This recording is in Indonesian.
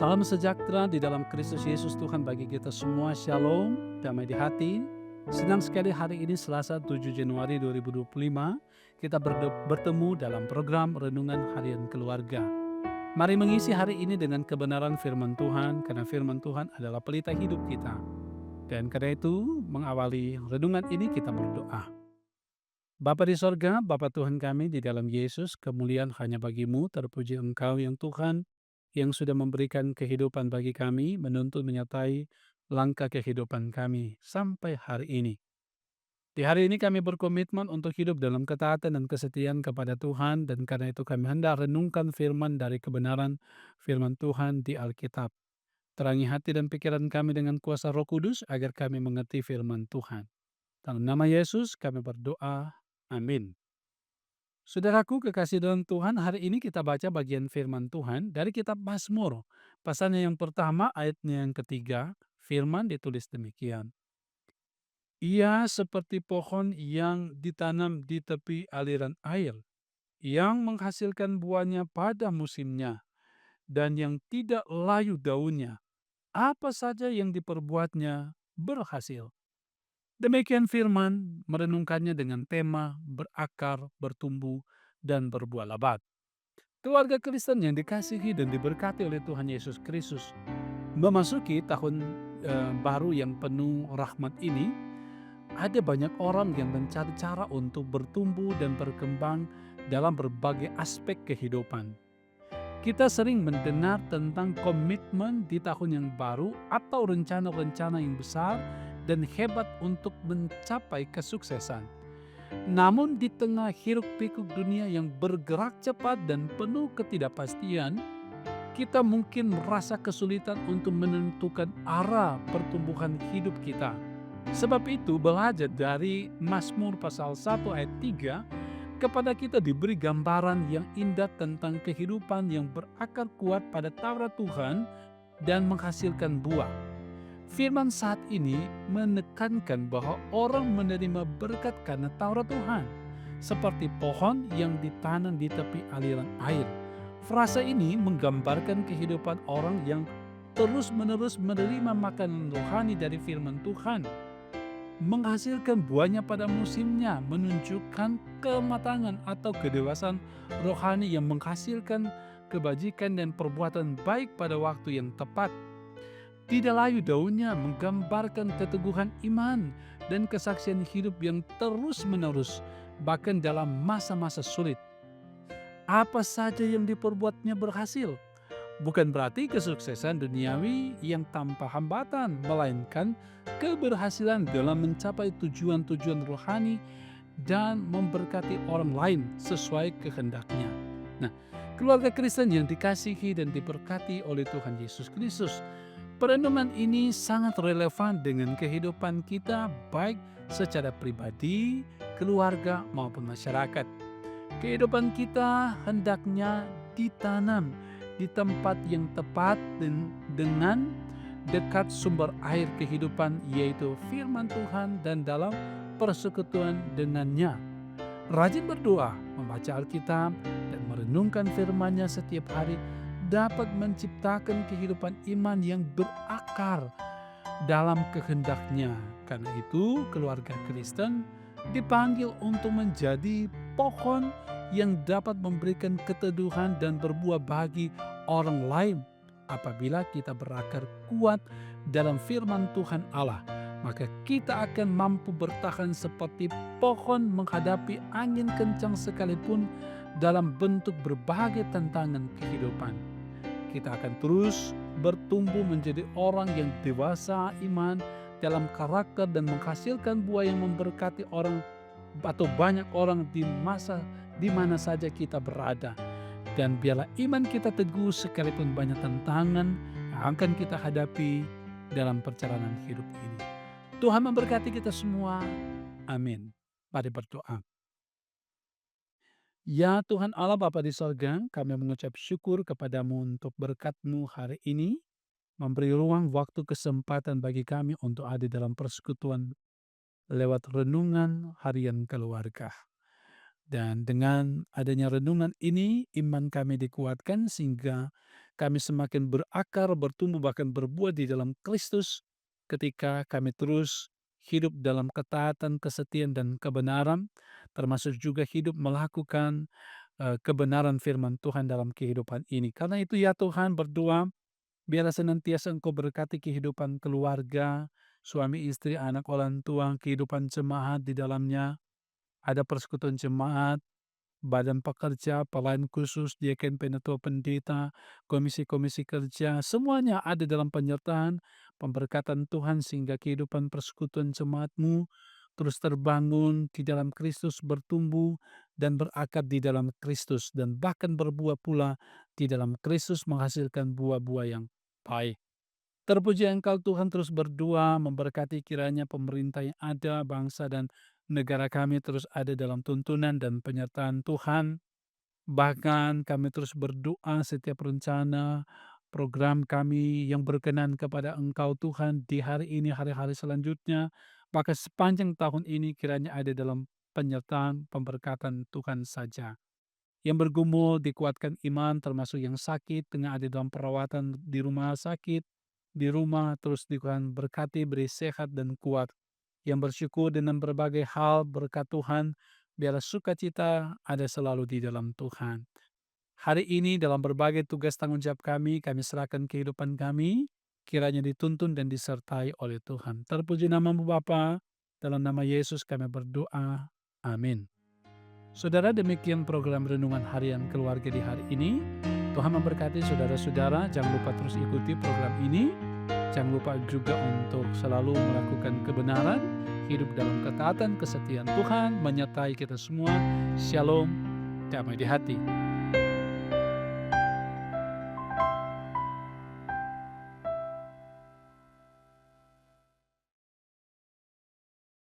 Salam sejahtera di dalam Kristus Yesus Tuhan bagi kita semua. Shalom, damai di hati. Senang sekali hari ini Selasa 7 Januari 2025 kita bertemu dalam program Renungan Harian Keluarga. Mari mengisi hari ini dengan kebenaran firman Tuhan karena firman Tuhan adalah pelita hidup kita. Dan karena itu mengawali renungan ini kita berdoa. Bapa di sorga, Bapa Tuhan kami di dalam Yesus, kemuliaan hanya bagimu, terpuji Engkau yang Tuhan, yang sudah memberikan kehidupan bagi kami, menuntun menyertai langkah kehidupan kami sampai hari ini. Di hari ini kami berkomitmen untuk hidup dalam ketaatan dan kesetiaan kepada Tuhan, dan karena itu kami hendak renungkan firman dari kebenaran firman Tuhan di Alkitab. Terangi hati dan pikiran kami dengan kuasa Roh Kudus agar kami mengerti firman Tuhan. Dalam nama Yesus kami berdoa. Amin. Saudaraku kekasih dalam Tuhan, hari ini kita baca bagian firman Tuhan dari kitab Mazmur. Pasalnya yang pertama, ayatnya yang ketiga, firman ditulis demikian. Ia seperti pohon yang ditanam di tepi aliran air, yang menghasilkan buahnya pada musimnya, dan yang tidak layu daunnya. Apa saja yang diperbuatnya berhasil. Demikian firman, merenungkannya dengan tema berakar, bertumbuh, dan berbuah lebat. Keluarga Kristen yang dikasihi dan diberkati oleh Tuhan Yesus Kristus, memasuki tahun baru yang penuh rahmat ini, ada banyak orang yang mencari cara untuk bertumbuh dan berkembang dalam berbagai aspek kehidupan. Kita sering mendengar tentang komitmen di tahun yang baru atau rencana-rencana yang besar dan hebat untuk mencapai kesuksesan. Namun di tengah hiruk-pikuk dunia yang bergerak cepat dan penuh ketidakpastian, kita mungkin merasa kesulitan untuk menentukan arah pertumbuhan hidup kita. Sebab itu belajar dari Mazmur pasal 1 ayat 3, kepada kita diberi gambaran yang indah tentang kehidupan yang berakar kuat pada Taurat Tuhan dan menghasilkan buah. Firman saat ini menekankan bahwa orang menerima berkat karena Taurat Tuhan, seperti pohon yang ditanam di tepi aliran air. Frasa ini menggambarkan kehidupan orang yang terus-menerus menerima makanan rohani dari firman Tuhan, menghasilkan buahnya pada musimnya, menunjukkan kematangan atau kedewasaan rohani yang menghasilkan kebajikan dan perbuatan baik pada waktu yang tepat. Tidak layu daunnya menggambarkan keteguhan iman dan kesaksian hidup yang terus-menerus, bahkan dalam masa-masa sulit. Apa saja yang diperbuatnya berhasil. Bukan berarti kesuksesan duniawi yang tanpa hambatan, melainkan keberhasilan dalam mencapai tujuan-tujuan rohani dan memberkati orang lain sesuai kehendaknya. Nah, keluarga Kristen yang dikasihi dan diberkati oleh Tuhan Yesus Kristus, perenungan ini sangat relevan dengan kehidupan kita baik secara pribadi, keluarga maupun masyarakat. Kehidupan kita hendaknya ditanam di tempat yang tepat dan dengan dekat sumber air kehidupan yaitu firman Tuhan dan dalam persekutuan dengannya. Rajin berdoa, membaca Alkitab, dan merenungkan firman-Nya setiap hari dapat menciptakan kehidupan iman yang berakar dalam kehendak-Nya. Karena itu, keluarga Kristen dipanggil untuk menjadi pohon yang dapat memberikan keteduhan dan berbuah bagi orang lain. Apabila kita berakar kuat dalam firman Tuhan Allah, maka kita akan mampu bertahan seperti pohon menghadapi angin kencang sekalipun dalam bentuk berbagai tantangan kehidupan. Kita akan terus bertumbuh menjadi orang yang dewasa iman dalam karakter dan menghasilkan buah yang memberkati orang atau banyak orang di masa di mana saja kita berada. Dan biarlah iman kita teguh sekalipun banyak tantangan yang akan kita hadapi dalam perjalanan hidup ini. Tuhan memberkati kita semua. Amin. Mari berdoa. Ya Tuhan Allah Bapa di sorga, kami mengucap syukur kepadamu untuk berkat-Mu hari ini, memberi ruang waktu kesempatan bagi kami untuk ada dalam persekutuan lewat renungan harian keluarga. Dan dengan adanya renungan ini, iman kami dikuatkan sehingga kami semakin berakar, bertumbuh, bahkan berbuah di dalam Kristus ketika kami terus hidup dalam ketaatan, kesetiaan, dan kebenaran, termasuk juga hidup melakukan kebenaran firman Tuhan dalam kehidupan ini. Karena itu ya Tuhan, berdoa biarlah senantiasa Engkau berkati kehidupan keluarga, suami istri, anak orang tua, kehidupan jemaat di dalamnya, ada persekutuan jemaat, badan pekerja, pelayan khusus, diaken, penatua, pendeta, komisi-komisi kerja, semuanya ada dalam penyertaan, pemberkatan Tuhan sehingga kehidupan persekutuan jemaatmu terus terbangun di dalam Kristus, bertumbuh dan berakar di dalam Kristus, dan bahkan berbuah pula di dalam Kristus menghasilkan buah-buah yang baik. Terpuji Engkau Tuhan, terus berdoa memberkati kiranya pemerintah yang ada, bangsa dan negara kami terus ada dalam tuntunan dan penyertaan Tuhan. Bahkan kami terus berdoa setiap rencana, program kami yang berkenan kepada Engkau Tuhan di hari ini, hari-hari selanjutnya, bahkan sepanjang tahun ini kiranya ada dalam penyertaan pemberkatan Tuhan saja. Yang bergumul dikuatkan iman, termasuk yang sakit tengah ada dalam perawatan di rumah sakit, di rumah terus Tuhan berkati, beri sehat dan kuat. Yang bersyukur dengan berbagai hal berkat Tuhan, biarlah sukacita ada selalu di dalam Tuhan. Hari ini dalam berbagai tugas tanggung jawab kami serahkan kehidupan kami, kiranya dituntun dan disertai oleh Tuhan. Terpuji namamu Bapa, dalam nama Yesus kami berdoa. Amin. Saudara, demikian program Renungan Harian Keluarga di hari ini. Tuhan memberkati saudara-saudara, jangan lupa terus ikuti program ini. Jangan lupa juga untuk selalu melakukan kebenaran, hidup dalam ketaatan, kesetiaan Tuhan, menyertai kita semua. Shalom, damai di hati.